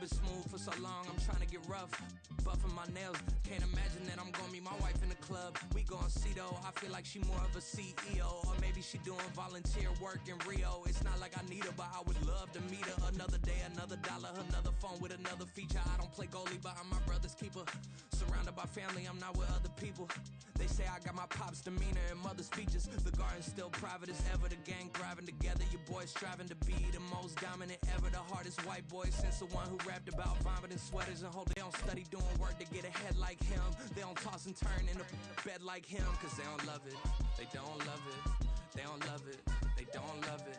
been smooth for so long, I'm trying to get rough. Buffing my nails, can't imagine that I'm gonna meet my wife in the club. We gon' see though, I feel like she more of a CEO. Or maybe she doing volunteer work in Rio. It's not like I need her, but I would love to meet her. Another day, another dollar, another phone with another feature. I don't play goalie, but I'm my brother's keeper. Surrounded by family, I'm not with other people. They say I got my pop's demeanor and mother's features. The garden's still private as ever, the gang thriving together. Your boys striving to be the most dominant ever. The hardest white boy since the one who rapped about vomiting sweaters and hope they don't study doing work to get ahead like him. They don't toss and turn in the bed like him, cause they don't love it. They don't love it. They don't love it. They don't love it.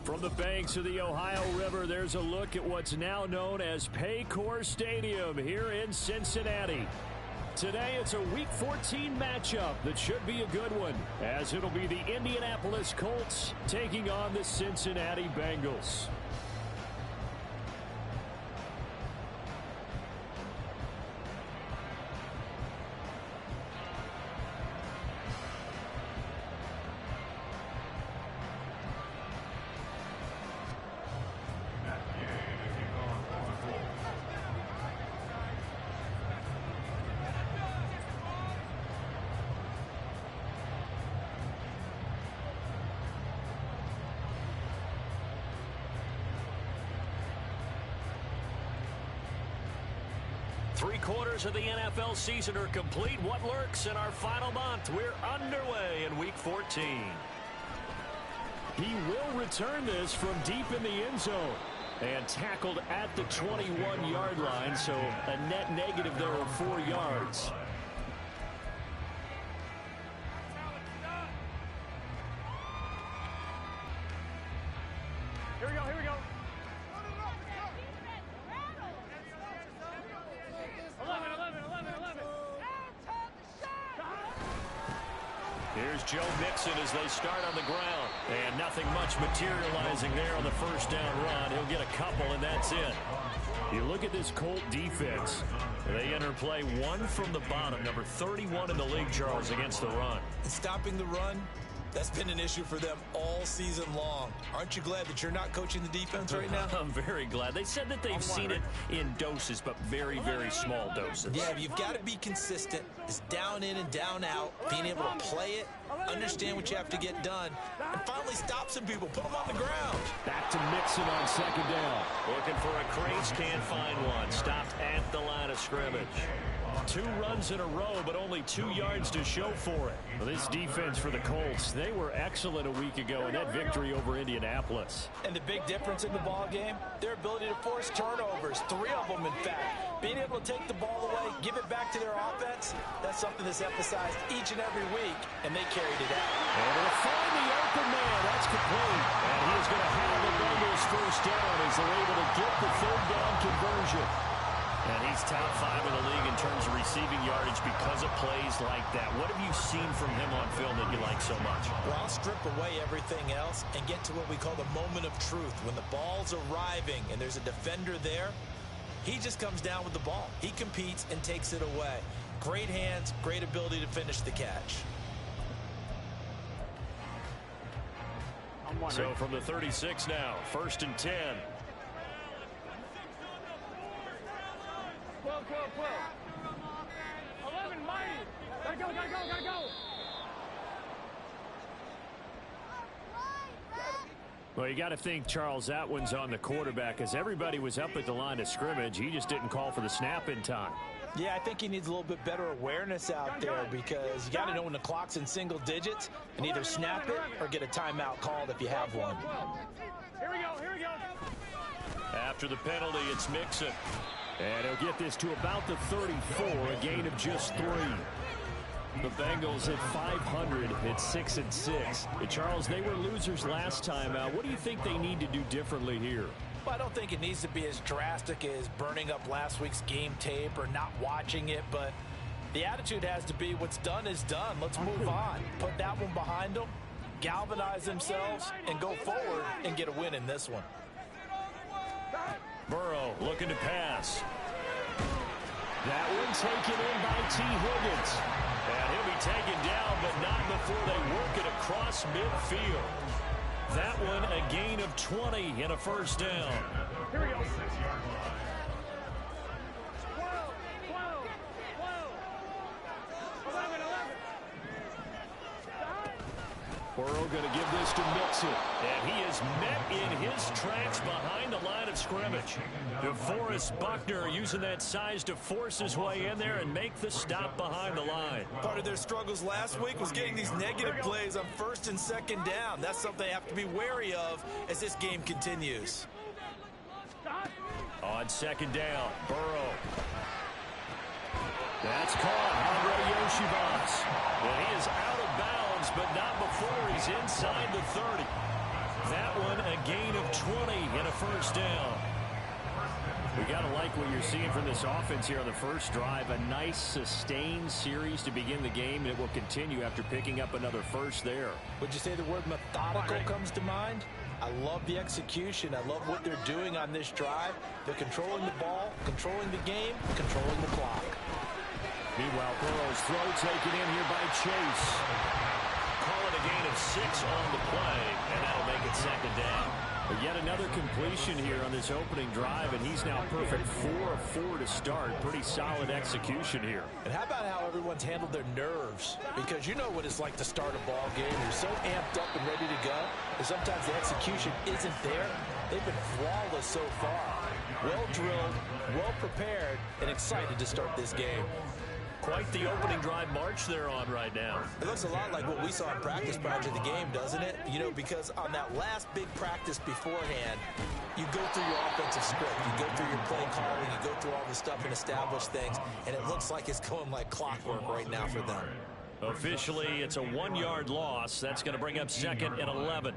From the banks of the Ohio River, there's a look at what's now known as Paycor Stadium here in Cincinnati. Today, it's a Week 14 matchup that should be a good one, as it'll be the Indianapolis Colts taking on the Cincinnati Bengals. Three-quarters of the NFL season are complete. What lurks in our final month? We're underway in Week 14. He will return this from deep in the end zone and tackled at the 21-yard line, so a net negative there of 4 yards. Here we go, here we go. Here's Joe Mixon as they start on the ground. And nothing much materializing there on the first down run. He'll get a couple, and that's it. You look at this Colt defense. They enter play one from the bottom, number 31 in the league, Charles, against the run. Stopping the run, that's been an issue for them all season long. Aren't you glad that you're not coaching the defense right now? I'm very glad. They said that they've seen it in doses, but very, very small doses. Yeah, you've got to be consistent. It's down in and down out, being able to play it, understand what you have to get done, and finally stop some people, put them on the ground. Back to Mixon on second down. Looking for a crease, can't find one. Stopped at the line of scrimmage. 2 runs in a row, but only 2 yards to show for it. Well, this defense for the Colts, they were excellent a week ago in that victory over Indianapolis. And the big difference in the ball game, their ability to force turnovers, 3 of them in fact. Being able to take the ball away, give it back to their offense, that's something that's emphasized each and every week, and they carried it out. Able to find the open man, that's complete. And he is going to have the Bengals first down as they're able to get the third down conversion. And he's top 5 in the league in terms of receiving yardage because of plays like that. What have you seen from him on film that you like so much? Well, I'll strip away everything else and get to what we call the moment of truth. When the ball's arriving and there's a defender there, he just comes down with the ball. He competes and takes it away. Great hands, great ability to finish the catch. So from the 36 now, 1st and 10. Quill. 11, mighty. Gotta go. Well, you got to think, Charles, that one's on the quarterback as everybody was up at the line of scrimmage. He just didn't call for the snap in time. Yeah, I think he needs a little bit better awareness out there because you got to know when the clock's in single digits and either snap it or get a timeout called if you have one. Here we go. After the penalty, it's Mixon. And he'll get this to about the 34, a gain of just 3. The Bengals at 500 at 6-6. Charles, they were losers last time out. What do you think they need to do differently here? Well, I don't think it needs to be as drastic as burning up last week's game tape or not watching it, but the attitude has to be what's done is done. Let's move on. Put that one behind them, galvanize themselves, and go forward and get a win in this one. Burrow looking to pass. That one taken in by T. Higgins. And he'll be taken down, but not before they work it across midfield. That one a gain of 20 and a first down. Here we go. 12, 11. Burrow going to give this to Mixon. And he is met in his tracks behind the line of scrimmage. DeForest Buckner using that size to force his way in there and make the stop behind the line. Part of their struggles last week was getting these negative plays on first and second down. That's something they have to be wary of as this game continues. On second down, Burrow. That's caught. Andre Yoshibas. And he is out of bounds, but not before he's inside the 30. That one a gain of 20 and a first down. We got to like what you're seeing from this offense here on the first drive. A nice sustained series to begin the game, and it will continue after picking up another first there. Would you say the word methodical comes to mind? I love the execution. I love what they're doing on this drive. They're controlling the ball, controlling the game, controlling the clock. Meanwhile, Burrow's throw taken in here by Chase. Call it a gain of 6 on the play, and that'll make it second down. But yet another completion here on this opening drive, and he's now perfect 4 of 4 to start. Pretty solid execution here. And how about how everyone's handled their nerves? Because you know what it's like to start a ball game. You're so amped up and ready to go, and sometimes the execution isn't there. They've been flawless so far. Well drilled, well prepared, and excited to start this game. Quite the opening drive march they're on right now. It looks a lot like what we saw in practice prior to the game, doesn't it? You know, because on that last big practice beforehand, you go through your offensive script, you go through your play calling, you go through all the stuff and establish things, and it looks like it's going like clockwork right now for them. Officially, it's a 1-yard loss. That's going to bring up second and 11.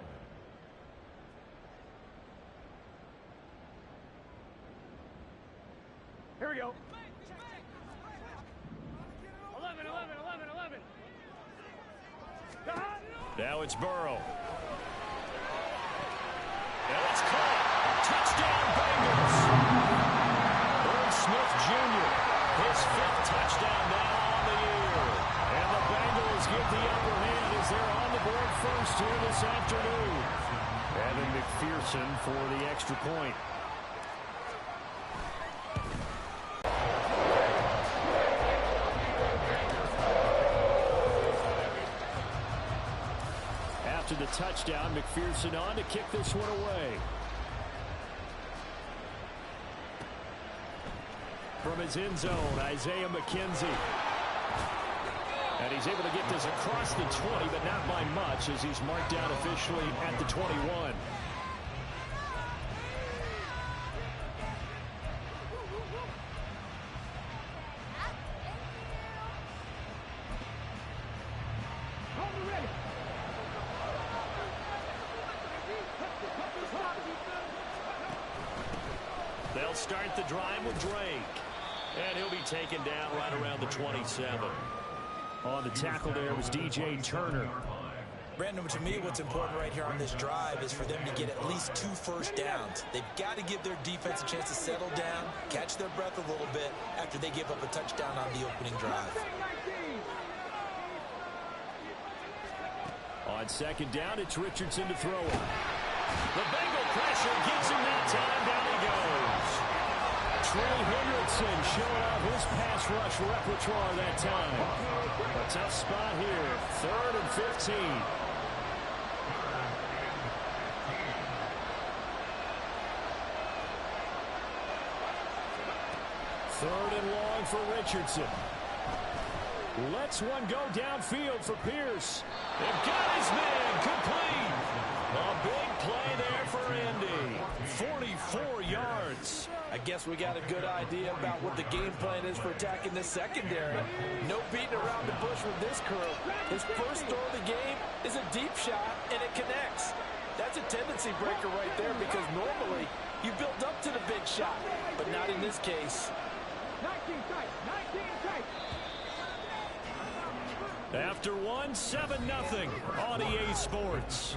Here we go. 11. Now it's Burrow. And it's caught. Touchdown, Bengals. Irv Smith Jr., his 5th touchdown now on the year. And the Bengals get the upper hand as they're on the board first here this afternoon. Evan McPherson for the extra point. After the touchdown, McPherson on to kick this one away. From his end zone, Isaiah McKenzie. And he's able to get this across the 20, but not by much, as he's marked down officially at the 21. They'll start the drive with Drake. And he'll be taken down right around the 27. On the tackle there was DJ Turner. Brandon, to me, what's important right here on this drive is for them to get at least 2 first downs. They've got to give their defense a chance to settle down, catch their breath a little bit after they give up a touchdown on the opening drive. On second down, it's Richardson to throw it. The Bengal pressure gets him that time. Down he goes. Trey Hendrickson showing off his pass rush repertoire that time. A tough spot here. 3rd and 15. Third and long for Richardson. Lets one go downfield for Pierce. And got his man complete. A big play there for Indy. 44 yards. I guess we got a good idea about what the game plan is for attacking this secondary. No beating around the bush with this crew. His first throw of the game is a deep shot, and it connects. That's a tendency breaker right there, because normally you build up to the big shot, but not in this case. 19 tight. After one, 7-0 on EA Sports.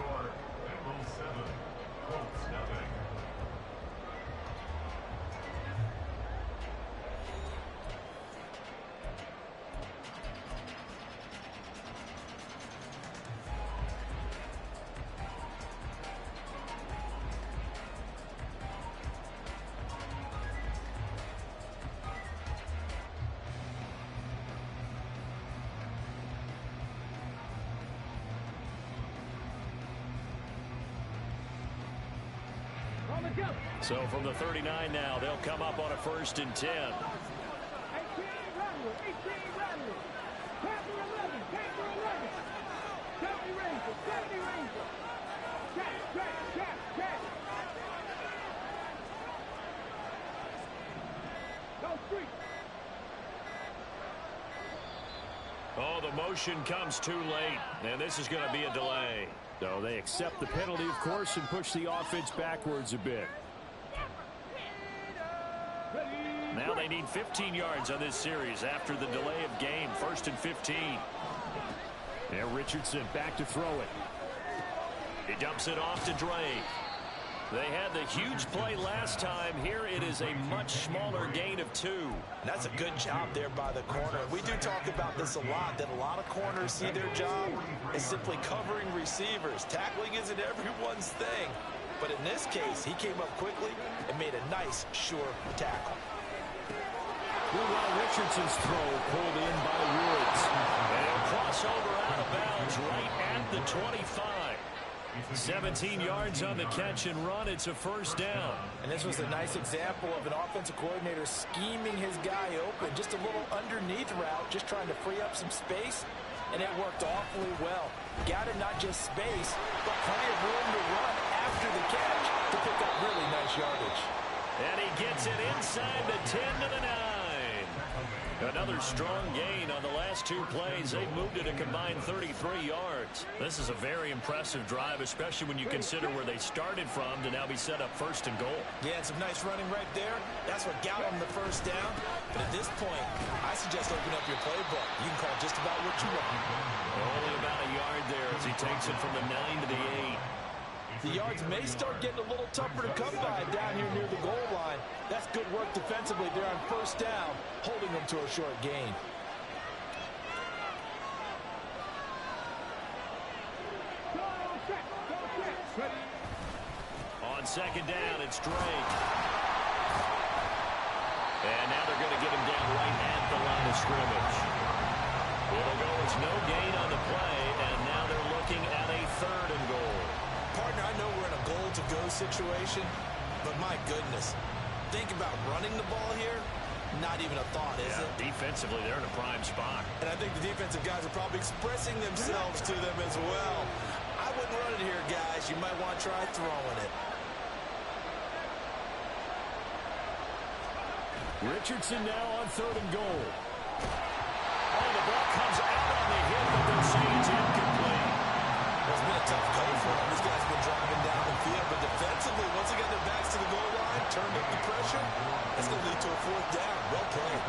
So from the 39 now, they'll come up on a 1st and 10. 18 Rattler, 18 Rattler. Panther 11, Panther 11. 70 Ranger, 70 Ranger. Catch. Go street. Oh, the motion comes too late, and this is going to be a delay. So they accept the penalty, of course, and push the offense backwards a bit. Now they need 15 yards on this series after the delay of game. 1st and 15. Now Richardson back to throw it. He dumps it off to Drake. They had the huge play last time. Here it is a much smaller gain of 2. That's a good job there by the corner. We do talk about this a lot, that a lot of corners see their job as simply covering receivers. Tackling isn't everyone's thing. But in this case, he came up quickly and made a nice, sure tackle. Meanwhile, Richardson's throw pulled in by Woods. And he'll cross over out of bounds right at the 25. 17 yards on the catch and run. It's a 1st down. And this was a nice example of an offensive coordinator scheming his guy open. Just a little underneath route, just trying to free up some space. And it worked awfully well. Got him not just space, but plenty of room to run after the catch to pick up really nice yardage. And he gets it inside the 10 to the 9. Another strong gain on the last 2 plays. They've moved it a combined 33 yards. This is a very impressive drive, especially when you consider where they started from to now be set up 1st and goal. Yeah, and some nice running right there. That's what got them the 1st down. But at this point, I suggest open up your playbook. You can call just about what you want. Only about a yard there as he takes it from the 9 to the 8. The yards may start getting a little tougher to come by down here near the goal line. That's good work defensively there on 1st down, holding them to a short gain. On 2nd down, it's Drake. And now they're going to get him down right at the line of scrimmage. It'll go as no gain on the play, and now they're looking at a 3rd and goal. Partner, I know we're in a goal-to-go situation, but my goodness, think about running the ball here. Not even a thought, is it? Defensively, they're in a prime spot. And I think the defensive guys are probably expressing themselves to them as well. I wouldn't run it here, guys. You might want to try throwing it. Richardson now on 3rd and goal. Oh, the ball comes out on the hit, but they'll say it's incomplete. It's been a tough go for him. This guy's been driving down the field, but defensively, once they got their backs to the goal line, turned up the pressure, that's going to lead to a 4th down. Well played.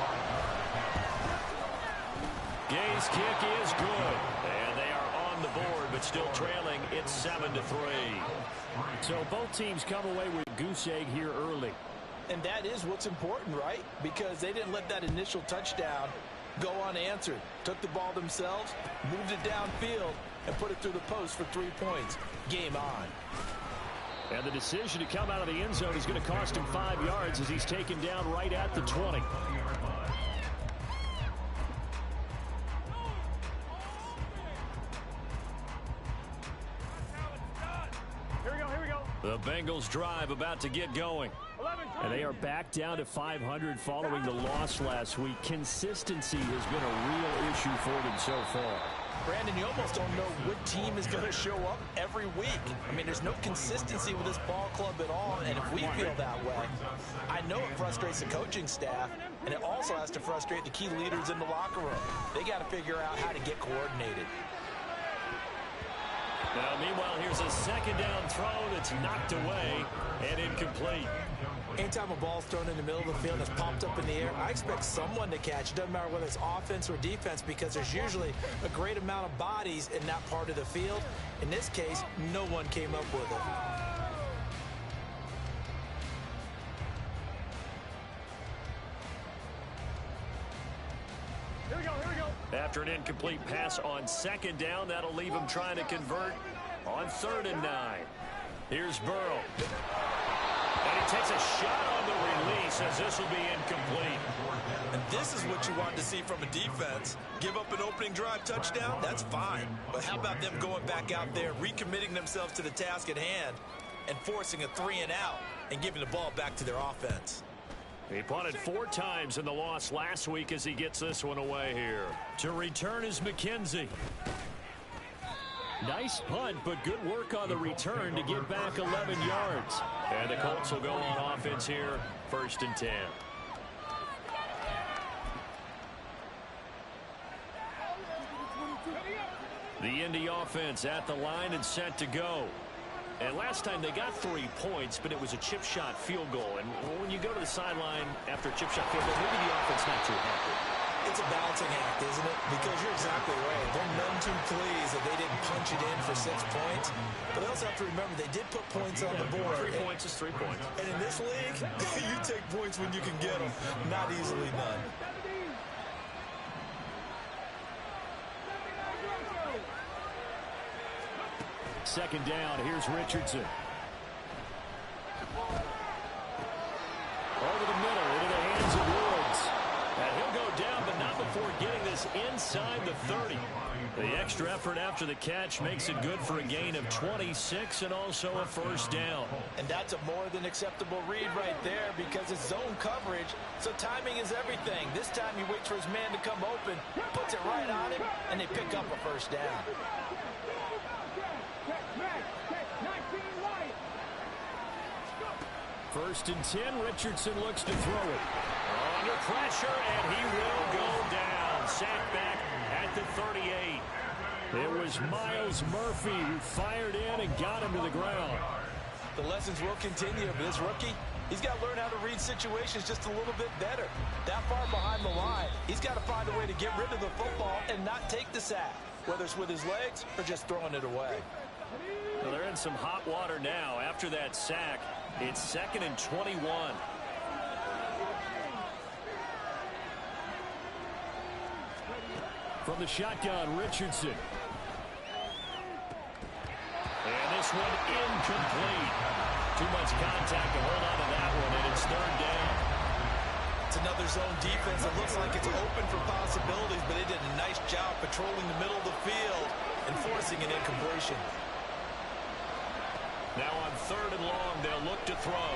Gay's kick is good, and they are on the board, but still trailing. It's 7-3. So both teams come away with goose egg here early. And that is what's important, right? Because they didn't let that initial touchdown go unanswered. Took the ball themselves, moved it downfield, and put it through the post for 3 points. Game on. And the decision to come out of the end zone is going to cost him 5 yards as he's taken down right at the 20. Here we go. The Bengals drive about to get going. And they are back down to 500 following the loss last week. Consistency has been a real issue for them so far. Brandon, you almost don't know what team is going to show up every week. I mean, there's no consistency with this ball club at all, and if we feel that way, I know it frustrates the coaching staff, and it also has to frustrate the key leaders in the locker room. They got to figure out how to get coordinated. Now, meanwhile, here's a 2nd down throw that's knocked away and incomplete. Anytime a ball's thrown in the middle of the field and it's popped up in the air, I expect someone to catch. It doesn't matter whether it's offense or defense, because there's usually a great amount of bodies in that part of the field. In this case, no one came up with it. Here we go. After an incomplete pass on 2nd down, that'll leave him trying to convert on 3rd and 9. Here's Burrow. And he takes a shot on the release as this will be incomplete. And this is what you want to see from a defense. Give up an opening drive touchdown, that's fine. But how about them going back out there, recommitting themselves to the task at hand, and forcing a 3-and-out and giving the ball back to their offense. He punted 4 times in the loss last week as he gets this one away here. To return is McKenzie. Nice punt, but good work on the return to get back 11 yards. And the Colts will go on offense here, 1st and 10. The Indy offense at the line and set to go. And last time they got 3 points, but it was a chip shot field goal. And when you go to the sideline after a chip shot field goal, maybe the offense not too happy. It's a balancing act, isn't it? Because you're exactly right. They're none too pleased that they didn't punch it in for 6 points. But they also have to remember they did put points on the board. 3 points is 3 points. And in this league, you take points when you can get them. Not easily done. Second down, here's Richardson. Over the middle, into the hands of Woods. And he'll go down, but not before getting this inside the 30. The extra effort after the catch makes it good for a gain of 26 and also a 1st down. And that's a more than acceptable read right there because it's zone coverage, so timing is everything. This time he waits for his man to come open, puts it right on him, and they pick up a 1st down. First and 10, Richardson looks to throw it. Under pressure, and he will go down. Sacked back at the 38. It was Miles Murphy who fired in and got him to the ground. The lessons will continue. This rookie, he's got to learn how to read situations just a little bit better. That far behind the line, he's got to find a way to get rid of the football and not take the sack, whether it's with his legs or just throwing it away. Well, they're in some hot water now after that sack. It's 2nd and 21. From the shotgun, Richardson. And this one incomplete. Too much contact to hold on to that one, and it's 3rd down. It's another zone defense that looks like it's open for possibilities, but they did a nice job patrolling the middle of the field and forcing an incompletion. Now on 3rd and long, they'll look to throw.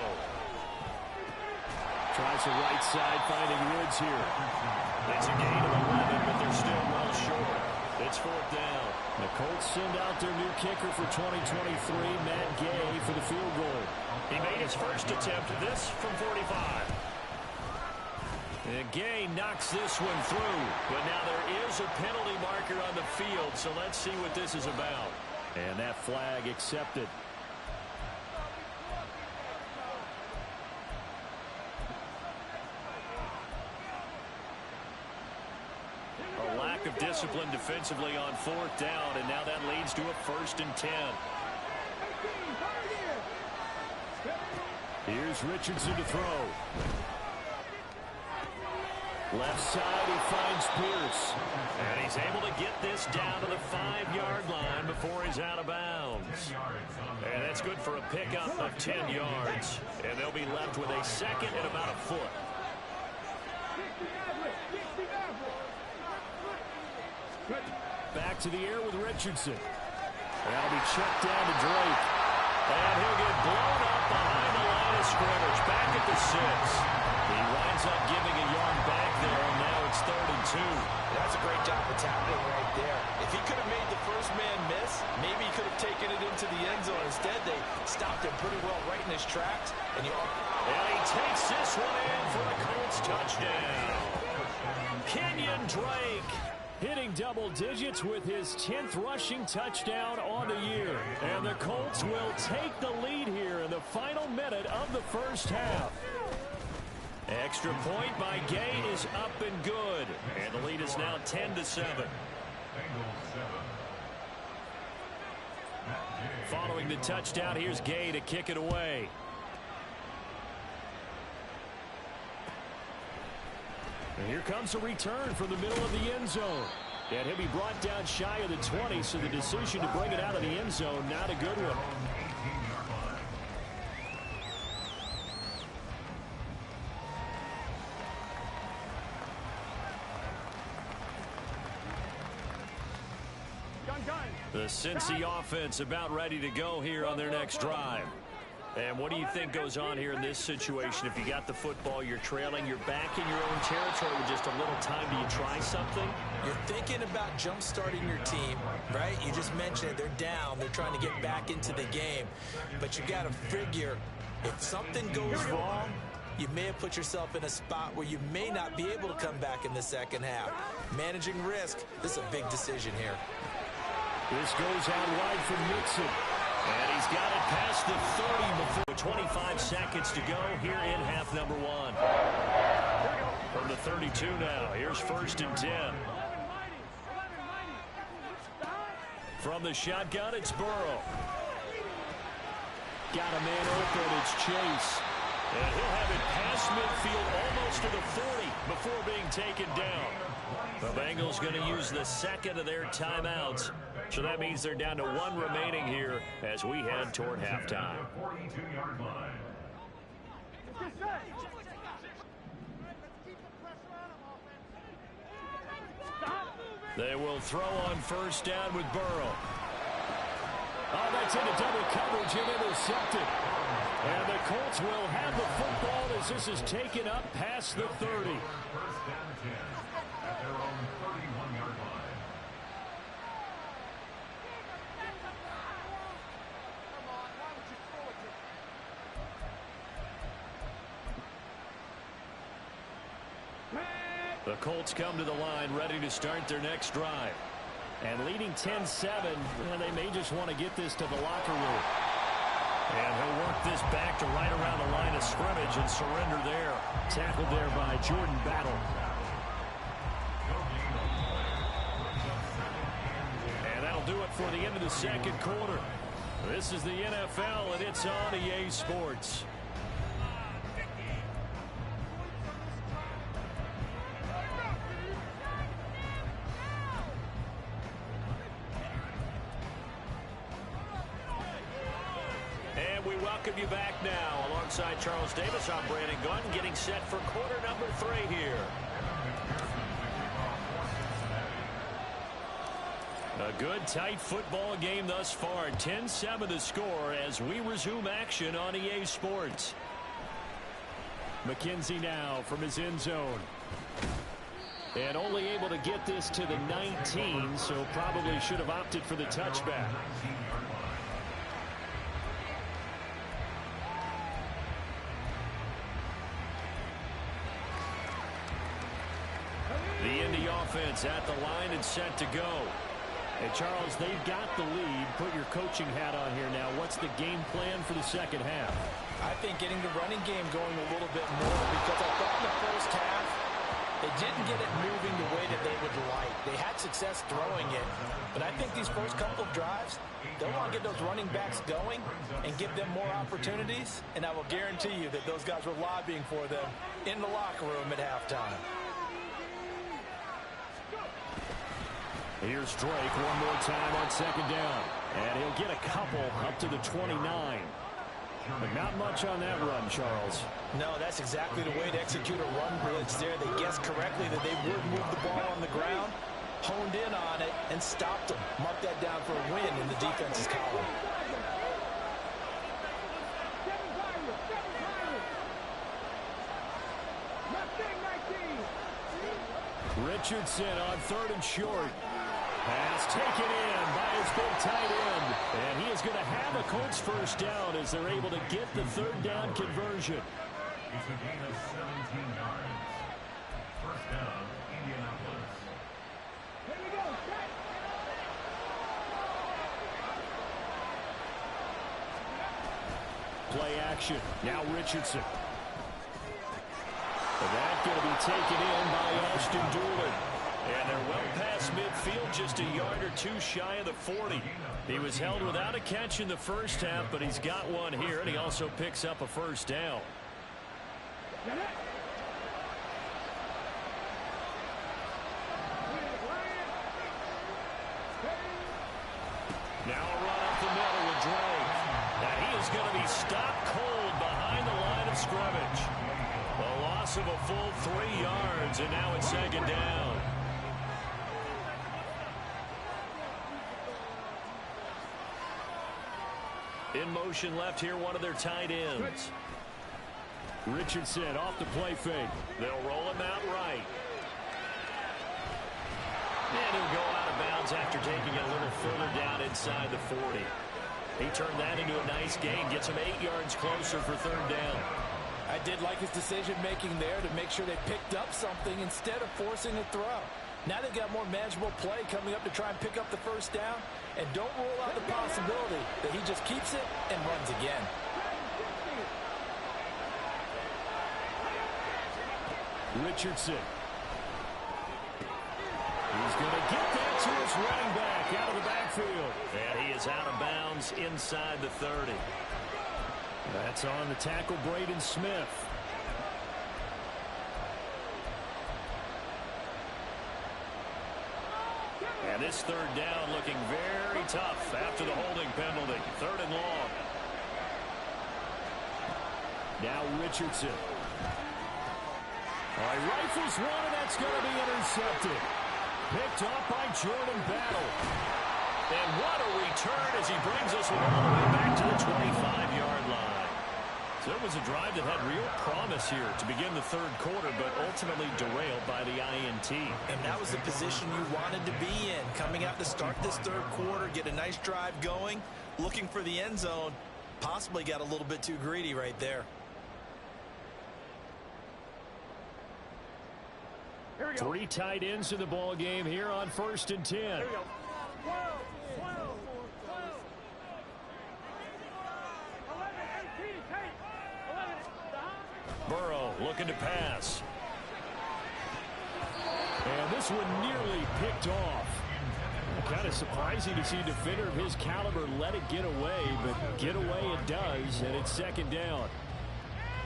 Tries the right side, finding Woods here. It's a gain of 11, but they're still well short. It's 4th down. The Colts send out their new kicker for 2023, Matt Gay, for the field goal. He made his first attempt, this from 45. And Gay knocks this one through, but now there is a penalty marker on the field, so let's see what this is about. And that flag accepted. Of discipline defensively on 4th down, and now that leads to a 1st and 10. Here's Richardson to throw. Left side, he finds Pierce. And he's able to get this down to the 5-yard line before he's out of bounds. And that's good for a pickup of 10 yards. And they'll be left with a 2nd and about a foot. Back to the air with Richardson. That'll be checked down to Drake. And he'll get blown up behind the line of scrimmage. Back at the 6. He winds up giving a yard back there, and now it's 3rd and 2. That's a great job of tackling right there. If he could have made the first man miss, maybe he could have taken it into the end zone. Instead, they stopped him pretty well right in his tracks. And he takes this one in for a Colts touchdown. Kenyon Drake hitting double digits with his 10th rushing touchdown on the year. And the Colts will take the lead here in the final minute of the 1st half. Extra point by Gay is up and good. And the lead is now 10-7. Following the touchdown, here's Gay to kick it away. And here comes a return from the middle of the end zone. And he'll be brought down shy of the 20, so the decision to bring it out of the end zone, not a good one. The Cincy offense about ready to go here on their next drive. And what do you think goes on here in this situation? If you got the football, you're trailing, you're back in your own territory with just a little time. Do you try something? You're thinking about jump-starting your team, right? You just mentioned it. They're down. They're trying to get back into the game. But you got to figure, if something goes wrong, you may have put yourself in a spot where you may not be able to come back in the second half. Managing risk, this is a big decision here. This goes out wide from Nixon. And he's got it past the 30 before 25 seconds to go here in half number one. From the 32 now, here's 1st and 10. From the shotgun, it's Burrow. Got a man open, it's Chase. And he'll have it past midfield almost to the 40 before being taken down. The Bengals going to use the second of their timeouts. So that means they're down to 1 remaining here as we head toward halftime. They will throw on 1st down with Burrow. Oh, that's into double coverage and intercepted. And the Colts will have the football as this is taken up past the 30. The Colts come to the line ready to start their next drive. And leading 10-7, and they may just want to get this to the locker room. And he'll work this back to right around the line of scrimmage and surrender there. Tackled there by Jordan Battle. And that'll do it for the end of the second quarter. This is the NFL, and it's on EA Sports. Welcome you back now. Alongside Charles Davis, I'm Brandon Gunn, getting set for quarter number 3 here. A good, tight football game thus far. 10-7 the score as we resume action on EA Sports. McKenzie now from his end zone. And only able to get this to the 19, so probably should have opted for the touchback. The Indy offense at the line and set to go. And Charles, they've got the lead. Put your coaching hat on here now. What's the game plan for the second half? I think getting the running game going a little bit more, because I thought in the first half they didn't get it moving the way that they would like. They had success throwing it, but I think these first couple of drives, they'll want to get those running backs going and give them more opportunities, and I will guarantee you that those guys were lobbying for them in the locker room at halftime. Here's Drake one more time on 2nd down. And he'll get a couple up to the 29. But not much on that run, Charles. No, that's exactly the way to execute a run blitz there. They guessed correctly that they would move the ball on the ground, honed in on it, and stopped them. Mark that down for a win in the defense's column. Richardson on 3rd and short. Pass taken in by his big tight end. And he is going to have a Colts 1st down as they're able to get the 3rd down conversion. It's a gain of 17 yards. 1st down, Indianapolis. Here we go. Play action. Now Richardson. And that's going to be taken in by Austin Doolin. And they're well past midfield, just a yard or two shy of the 40. He was held without a catch in the first half, but he's got one here, and he also picks up a 1st down. Now a run up the middle with Drake. Now he is going to be stopped cold behind the line of scrimmage. A loss of a full 3 yards, and now it's 2nd down. In motion. motion left here, one of their tight ends. Richardson off the play fake. They'll roll him out right. And he'll go out of bounds after taking it a little further down inside the 40. He turned that into a nice gain, gets him 8 yards closer for third down. I did like his decision-making there to make sure they picked up something instead of forcing a throw. Now they've got more manageable play coming up to try and pick up the first down. And don't rule out the possibility that he just keeps it and runs again. Richardson. He's going to get that to his running back out of the backfield. And he is out of bounds inside the 30. That's on the tackle, Braden Smith. And this third down looking very tough after the holding penalty. Third and long. Now Richardson. All right, rifles one, and that's going to be intercepted. Picked off by Jordan Battle. And what a return as he brings us all the way back to the 25-yard line. So it was a drive that had real promise here to begin the third quarter, but ultimately derailed by the INT. And that was the position you wanted to be in. Coming out to start this third quarter, get a nice drive going, looking for the end zone. Possibly got a little bit too greedy right there. Three tight ends in the ball game here on 1st and 10. Here we go. 12, 12, 12. 11, 18, Burrow looking to pass. And this one nearly picked off. Kind of surprising to see a defender of his caliber let it get away, but get away it does, and it's second down.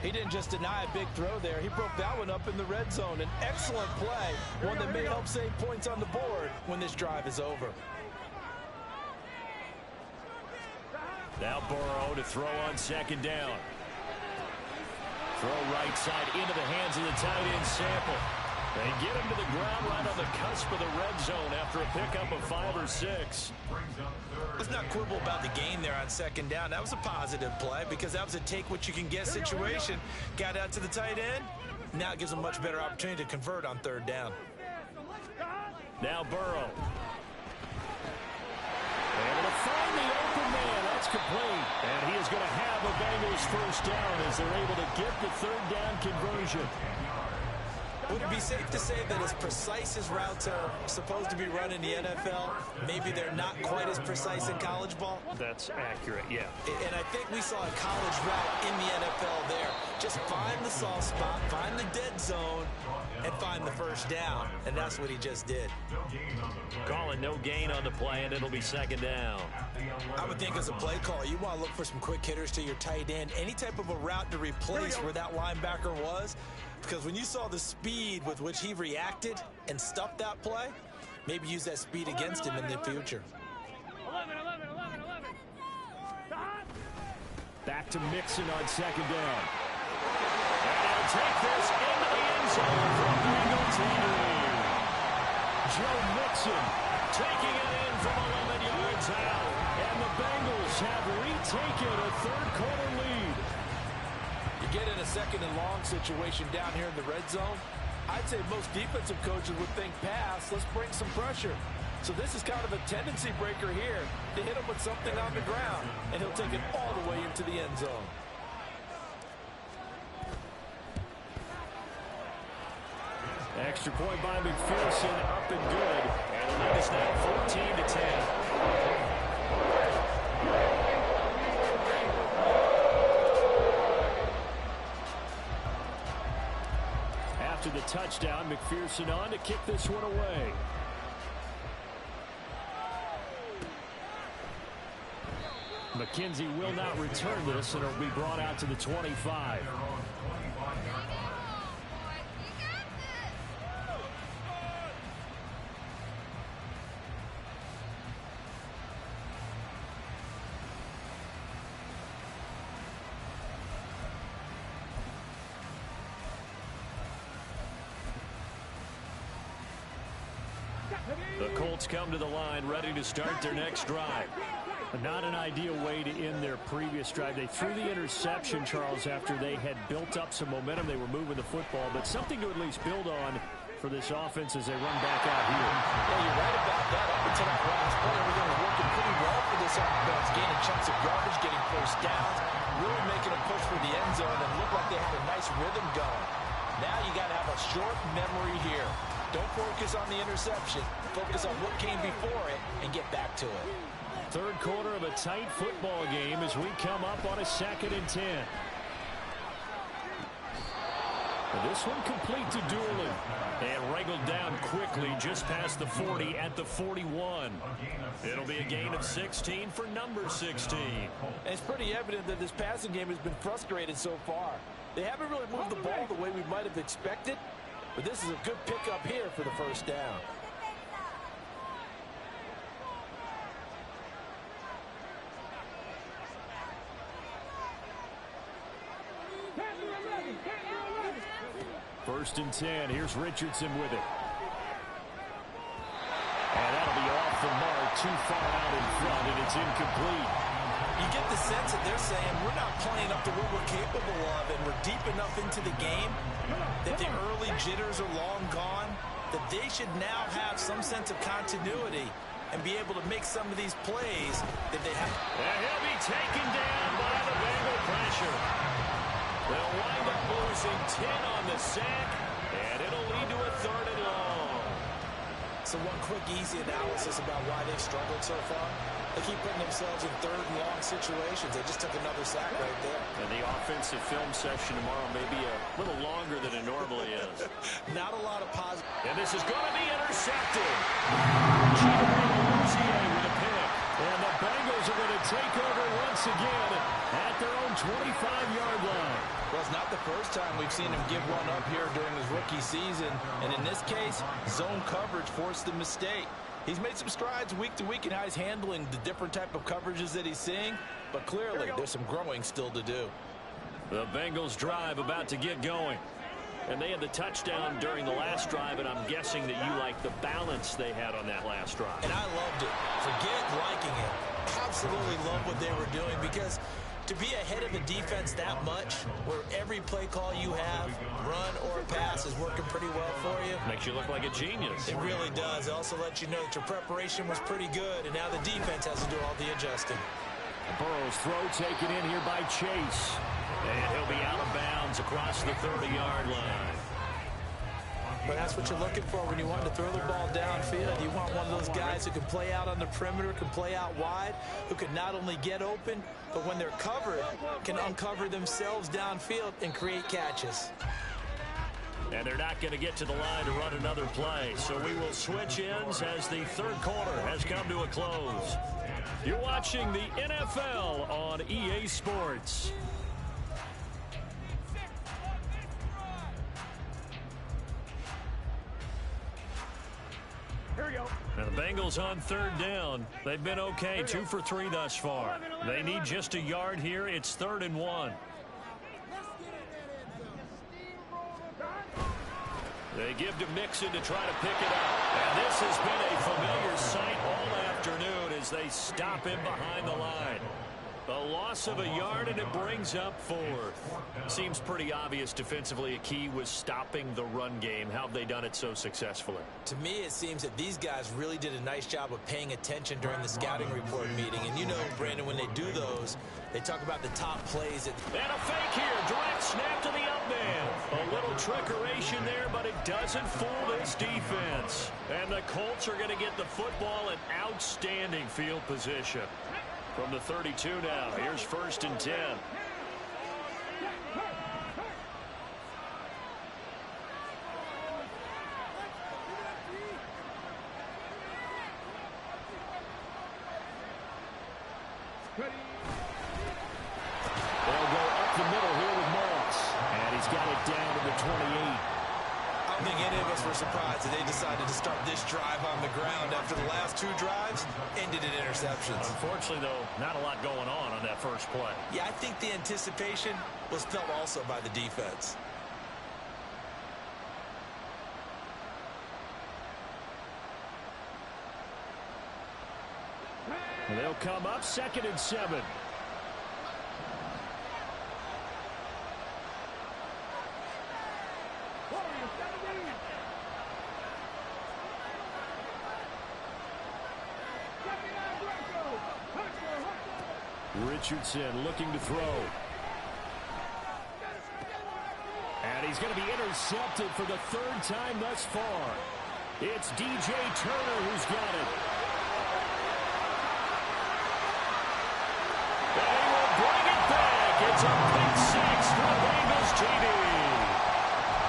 He didn't just deny a big throw there. He broke that one up in the red zone. An excellent play, one that may help save points on the board when this drive is over. Now Burrow to throw on second down. Throw right side into the hands of the tight end Sample. They get him to the ground right on the cusp of the red zone after a pickup of 5 or 6. Let's not quibble about the gain there on second down. That was a positive play because that was a take-what-you-can-get situation. Got out to the tight end. Now it gives them a much better opportunity to convert on third down. Now Burrow. Able to find the open man. That's complete. And he is going to have a Bengals first down as they're able to get the third down conversion. Would it be safe to say that as precise as routes are supposed to be run in the NFL, maybe they're not quite as precise in college ball? That's accurate, yeah. And I think we saw a college route in the NFL there. Just find the soft spot, find the dead zone, and find the first down. And that's what he just did. Calling no gain on the play, and it'll be second down. I would think as a play caller, you want to look for some quick hitters to your tight end. Any type of a route to replace where that linebacker was. Because when you saw the speed with which he reacted and stuffed that play, maybe use that speed against him in the future. 11, 11, 11, 11. Back to Mixon on second down. And he'll take this into the end zone from Bengals lead. Joe Mixon taking it in from 11 yards out. And the Bengals have retaken a third quarter lead. You get in a second and long situation down here in the red zone, I'd say most defensive coaches would think pass, let's bring some pressure. So this is kind of a tendency breaker here to hit him with something on the ground, and he'll take it all the way into the end zone. Extra point by McPherson, up and good. And the lead is now 14-10. After the touchdown, McPherson on to kick this one away. McKenzie will not return this, and it'll be brought out to the 25. The Colts come to the line ready to start their next drive. Not an ideal way to end their previous drive. They threw the interception, Charles, after they had built up some momentum. They were moving the football, but something to at least build on for this offense as they run back out here. Yeah, you're right about that. Up until that last play, everything was working pretty well for this offense, gaining chunks of yardage, getting first downs, really making a push for the end zone, and looked like they had a nice rhythm going. Now you got to have a short memory here. Don't focus on the interception. Focus on what came before it and get back to it. Third quarter of a tight football game as we come up on a 2nd and 10. This one complete to Dooley. And wrangled down quickly just past the 40 at the 41. It'll be a gain of 16 for number 16. And it's pretty evident that this passing game has been frustrated so far. They haven't really moved the ball the way we might have expected, but this is a good pickup here for the first down. First and 10. Here's Richardson with it. And that'll be off the mark, too far out in front, and it's incomplete. You get the sense that they're saying we're not playing up to what we're capable of, and we're deep enough into the game that the early jitters are long gone, that they should now have some sense of continuity and be able to make some of these plays that they have. And he'll be taken down by the Bengal pressure. They'll wind up losing 10 on the sack, and it'll lead to a 3rd and long. So one quick, easy analysis about why they've struggled so far. They keep putting themselves in 3rd and long situations. They just took another sack right there. And the offensive film session tomorrow may be a little longer than it normally is. Not a lot of positive. And this is going to be intercepted. With a pick. And the Bengals are going to take over once again at their own 25-yard line. Well, it's not the first time we've seen him give one up here during his rookie season. And in this case, zone coverage forced the mistake. He's made some strides week to week in how he's handling the different type of coverages that he's seeing. But clearly, there's some growing still to do. The Bengals drive about to get going. And they had the touchdown during the last drive, and I'm guessing that you like the balance they had on that last drive. And I loved it. Forget liking it. Absolutely love what they were doing, because to be ahead of a defense that much, where every play call you have, run or pass, is working pretty well for you. Makes you look like a genius. It really does. It also lets you know that your preparation was pretty good, and now the defense has to do all the adjusting. Burrow's throw taken in here by Chase. And he'll be out of bounds across the 30-yard line. But that's what you're looking for when you want to throw the ball downfield. You want one of those guys who can play out on the perimeter, can play out wide, who can not only get open, but when they're covered, can uncover themselves downfield and create catches. And they're not going to get to the line to run another play. So we will switch ends as the third quarter has come to a close. You're watching the NFL on EA Sports. Here we go. Now the Bengals on 3rd down. They've been okay, 2 for 3 thus far. They need just a yard here. It's 3rd and 1. They give to Mixon to try to pick it up. And this has been a familiar sight all afternoon as they stop him behind the line. A loss of a yard, and it brings up 4th. Seems pretty obvious defensively a key was stopping the run game. How have they done it so successfully? To me, it seems that these guys really did a nice job of paying attention during the scouting report meeting. And you know, Brandon, when they do those, they talk about the top plays. And a fake here. Direct snap to the up man. A little trickeration there, but it doesn't fool this defense. And the Colts are going to get the football in outstanding field position. From the 32 now, here's 1st and 10. They'll go up the middle here with Moss. And he's got it down to the 28. I don't think any of us were surprised that they decided to start this drive on the ground after the last 2 drives ended in interceptions. Unfortunately, though, not a lot going on that first play. Yeah, I think the anticipation was felt also by the defense. And they'll come up 2nd and 7. Richardson looking to throw. And he's going to be intercepted for the 3rd time thus far. It's DJ Turner who's got it. They will bring it back. It's a pick 6 for the Bengals TD.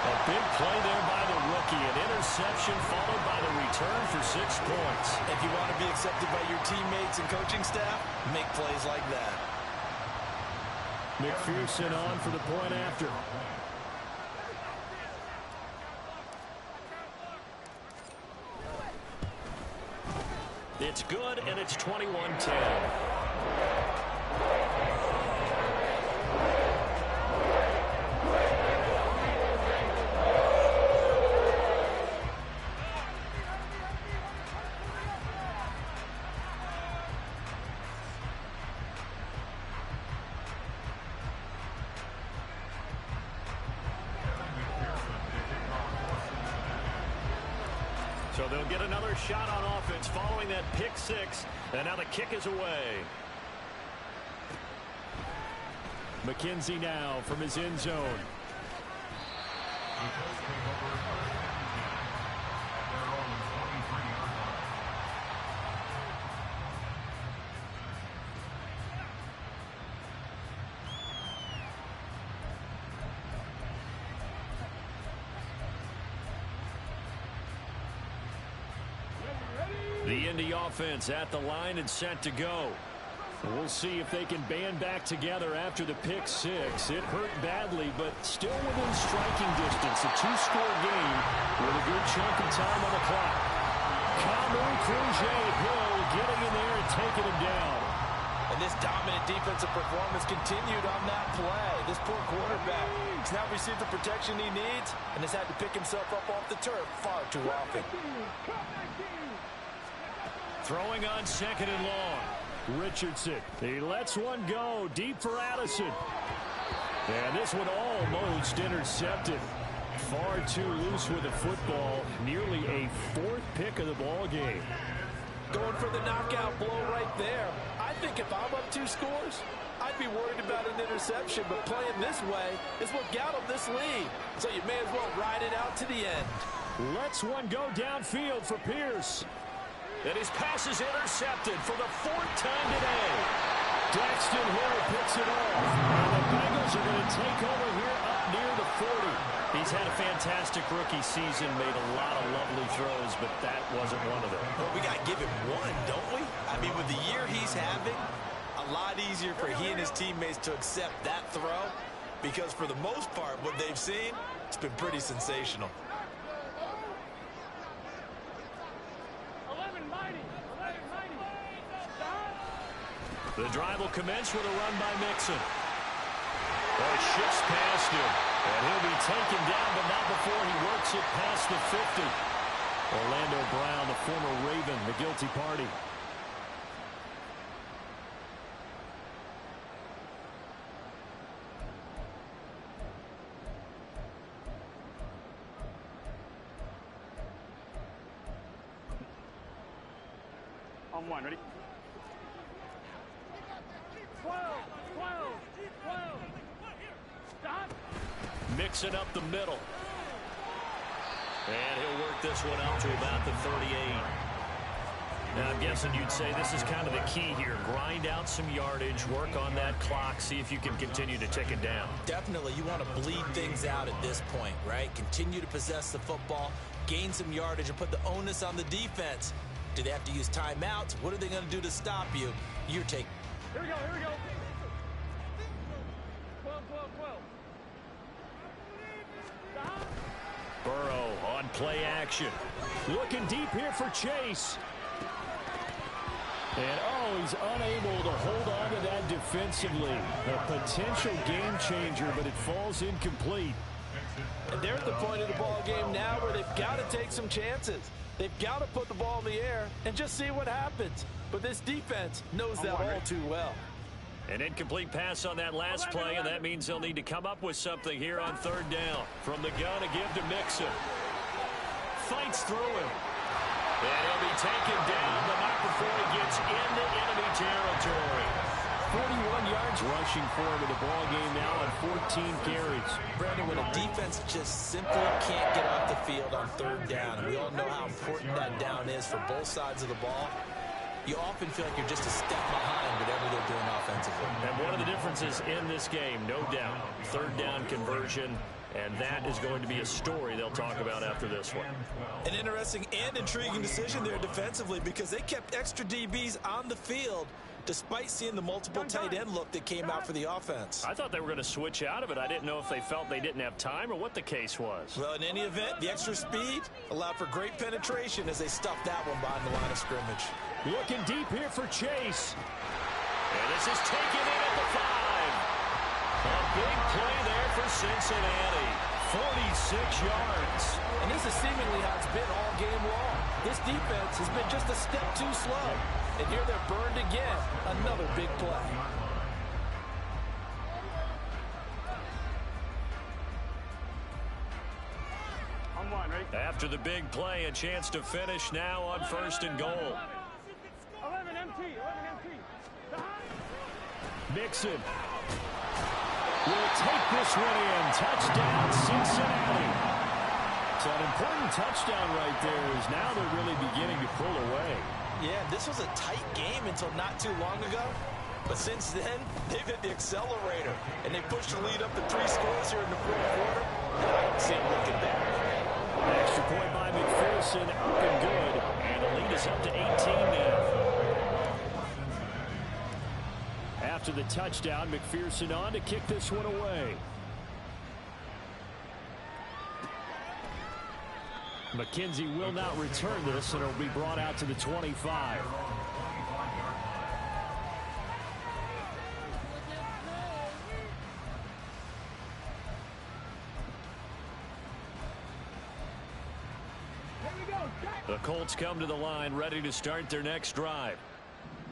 A big play there by the rookie. An interception followed by the return for 6 points. If you want to be accepted by your teammates and coaching staff, make plays like that. McPherson on for the point after. It's good, and it's 21-10. So they'll get another shot on offense following that pick 6. And now the kick is away. McKenzie now from his end zone. The Indy offense at the line and set to go. We'll see if they can band back together after the pick 6. It hurt badly, but still within striking distance. A 2-score game with a good chunk of time on the clock. Cameron Cruz-Hill getting in there and taking him down. And this dominant defensive performance continued on that play. This poor quarterback has now received the protection he needs and has had to pick himself up off the turf far too often. Throwing on 2nd and long. Richardson. He lets one go deep for Addison. And this one almost intercepted. Far too loose with the football. Nearly a 4th pick of the ball game. Going for the knockout blow right there. I think if I'm up 2 scores, I'd be worried about an interception. But playing this way is what got him this lead. So you may as well ride it out to the end. Lets one go downfield for Pierce. And his pass is intercepted for the 4th time today. Daxton Hill picks it off. And the Bengals are going to take over here up near the 40. He's had a fantastic rookie season, made a lot of lovely throws, but that wasn't one of them. But we got to give him one, don't we? I mean, with the year he's having, a lot easier for he and his teammates to accept that throw, because for the most part, what they've seen, it's been pretty sensational. The drive will commence with a run by Mixon. It shifts past him, and he'll be taken down, but not before he works it past the 50. Orlando Brown, the former Raven, the guilty party. On 1, ready? 12, 12, 12. Stop. Mixing up the middle. And he'll work this one out to about the 38. Now, I'm guessing you'd say this is kind of the key here. Grind out some yardage, work on that clock, see if you can continue to tick it down. Definitely, you want to bleed things out at this point, right? Continue to possess the football, gain some yardage, and put the onus on the defense. Do they have to use timeouts? What are they going to do to stop you? You're taking. Here we go, here we go. 12, 12, 12. Stop. Burrow on play action. Looking deep here for Chase. And, oh, he's unable to hold on to that defensively. A potential game changer, but it falls incomplete. And they're at the point of the ball game now where they've got to take some chances. They've got to put the ball in the air and just see what happens. But this defense knows that all too well. An incomplete pass on that last play, and that means they'll need to come up with something here on third down. From the gun, a give to Mixon. Fights through him. And he'll be taken down, but not before he gets into enemy territory. 41 yards rushing for him in the ball game now on 14 carries. Brandon, when a defense just simply can't get off the field on third down, and we all know how important that down is for both sides of the ball, you often feel like you're just a step behind whatever they're doing offensively. And one of the differences in this game, no doubt, third down conversion, and that is going to be a story they'll talk about after this one. An interesting and intriguing decision there defensively, because they kept extra DBs on the field despite seeing the multiple tight end look that came out for the offense. I thought they were going to switch out of it. I didn't know if they felt they didn't have time or what the case was. Well, in any event, the extra speed allowed for great penetration as they stuffed that one behind the line of scrimmage. Looking deep here for Chase. And this is taken in at the 5. A big play there for Cincinnati. 46 yards. And this is seemingly how it's been all game long. This defense has been just a step too slow. And here they're burned again. Another big play. After the big play, a chance to finish now on 1st and goal. 11 MT. Mixon will take this one in. Touchdown, Cincinnati. So an important touchdown right there is now they're really beginning to pull away. Yeah, this was a tight game until not too long ago. But since then, they've hit the accelerator. And they pushed the lead up to 3 scores here in the fourth quarter. And I don't see them looking back. Extra point by McPherson, up and good. And the lead is up to 18 now. After the touchdown, McPherson on to kick this one away. McKenzie will not return this, and it'll be brought out to the 25. The Colts come to the line, ready to start their next drive.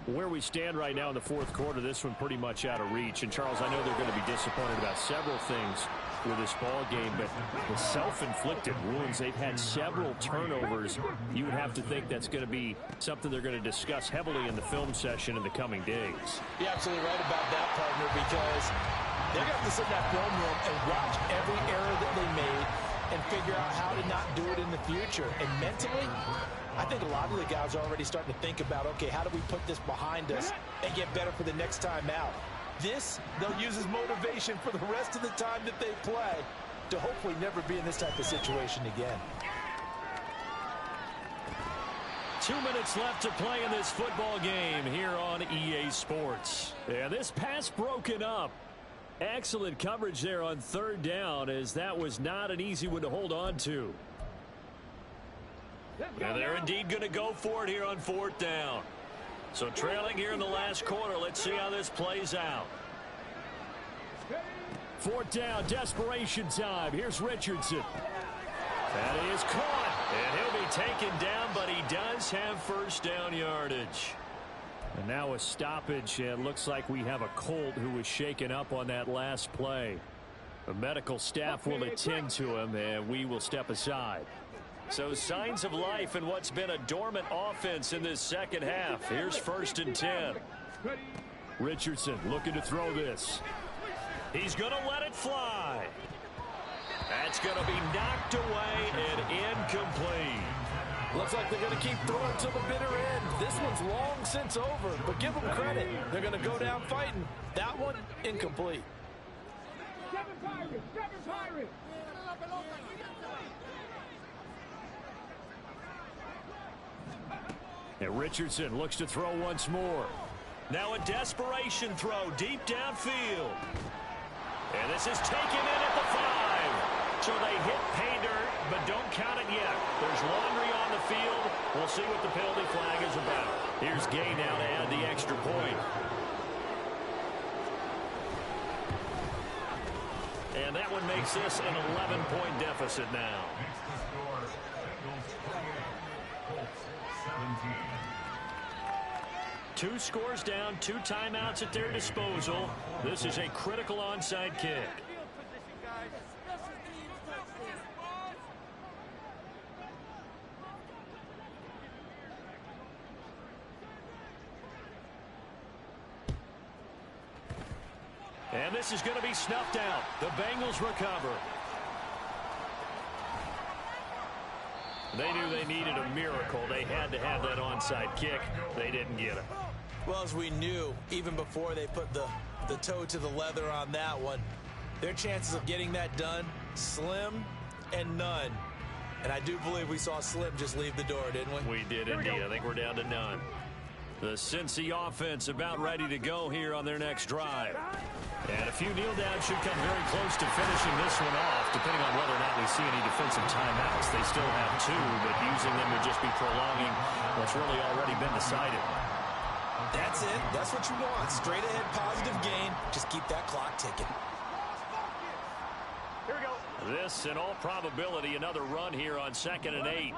Where we stand right now in the fourth quarter, this one pretty much out of reach. And, Charles, I know they're going to be disappointed about several things with this ball game, but the self-inflicted wounds, they've had several turnovers. You would have to think that's going to be something they're going to discuss heavily in the film session in the coming days. You're absolutely right about that, partner, because they're going to have to sit in that film room and watch every error that they made and figure out how to not do it in the future. And mentally, I think a lot of the guys are already starting to think about, okay, how do we put this behind us and get better for the next time out? This, they'll use as motivation for the rest of the time that they play to hopefully never be in this type of situation again. 2 minutes left to play in this football game here on EA Sports. And this pass broken up. Excellent coverage there on third down, as that was not an easy one to hold on to. And they're indeed going to go for it here on 4th down. So trailing here in the last quarter, let's see how this plays out. 4th down, desperation time. Here's Richardson. That is caught, and he'll be taken down, but he does have first down yardage. And now a stoppage, and it looks like we have a Colt who was shaken up on that last play. The medical staff will attend to him, and we will step aside. So signs of life in what's been a dormant offense in this second half. Here's 1st and 10. Richardson looking to throw this. He's going to let it fly. That's going to be knocked away and incomplete. Looks like they're going to keep throwing to the bitter end. This one's long since over, but give them credit. They're going to go down fighting. That one, incomplete. Seven Pirates. And Richardson looks to throw once more. Now a desperation throw deep downfield. And this is taken in at the 5. So they hit pay dirt, but don't count it yet. There's laundry on the field. We'll see what the penalty flag is about. Here's Gay now to add the extra point. And that one makes this an 11-point deficit now. Colts 17. 2 scores down, 2 timeouts at their disposal. This is a critical onside kick. And this is going to be snuffed out. The Bengals recover. They knew they needed a miracle. They had to have that onside kick. They didn't get it. Well, as we knew, even before they put the toe to the leather on that one, their chances of getting that done, slim and none. And I do believe we saw Slim just leave the door, didn't we? We did indeed. I think we're down to none. The Cincy offense about ready to go here on their next drive. And a few kneel downs should come very close to finishing this one off, depending on whether or not we see any defensive timeouts. They still have 2, but using them would just be prolonging what's really already been decided. That's it. That's what you want. Straight ahead positive gain. Just keep that clock ticking. Here we go. This, in all probability, another run here on 2nd and 8.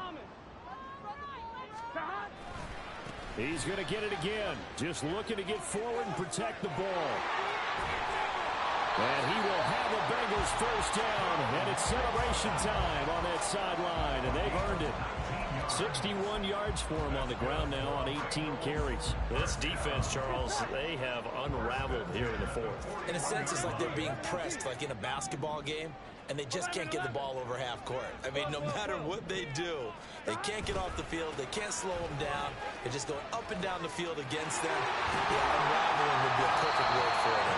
He's going to get it again. Just looking to get forward and protect the ball. And he will have a Bengals first down. And it's celebration time on that sideline. And they've earned it. 61 yards for him on the ground now on 18 carries. This defense, Charles, they have unraveled here in the 4th. In a sense, it's like they're being pressed like in a basketball game, and they just can't get the ball over half court. I mean, no matter what they do, they can't get off the field. They can't slow them down. They're just going up and down the field against them. Yeah, unraveling would be a perfect word for them.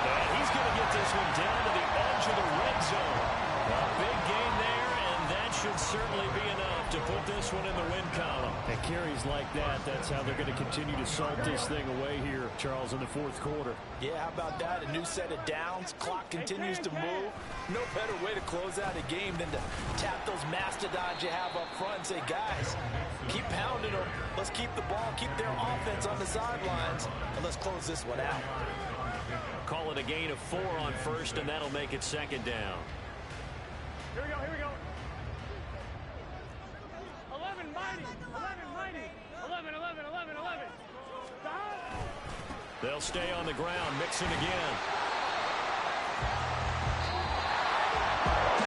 And he's going to get this one down to the edge of the red zone. A big gain there, and that should certainly be enough to put this one in the win column. And carries like that, that's how they're going to continue to salt this thing away here, Charles, in the 4th quarter. Yeah, how about that? A new set of downs. Clock continues to move. No better way to close out a game than to tap those mastodons you have up front and say, guys, keep pounding them. Let's keep the ball, keep their offense on the sidelines, and let's close this one out. Call it a gain of 4 on 1st, and that'll make it 2nd down. Here we go, here we go. 11 mighty, 11 mighty, 11. They'll stay on the ground, mixing again.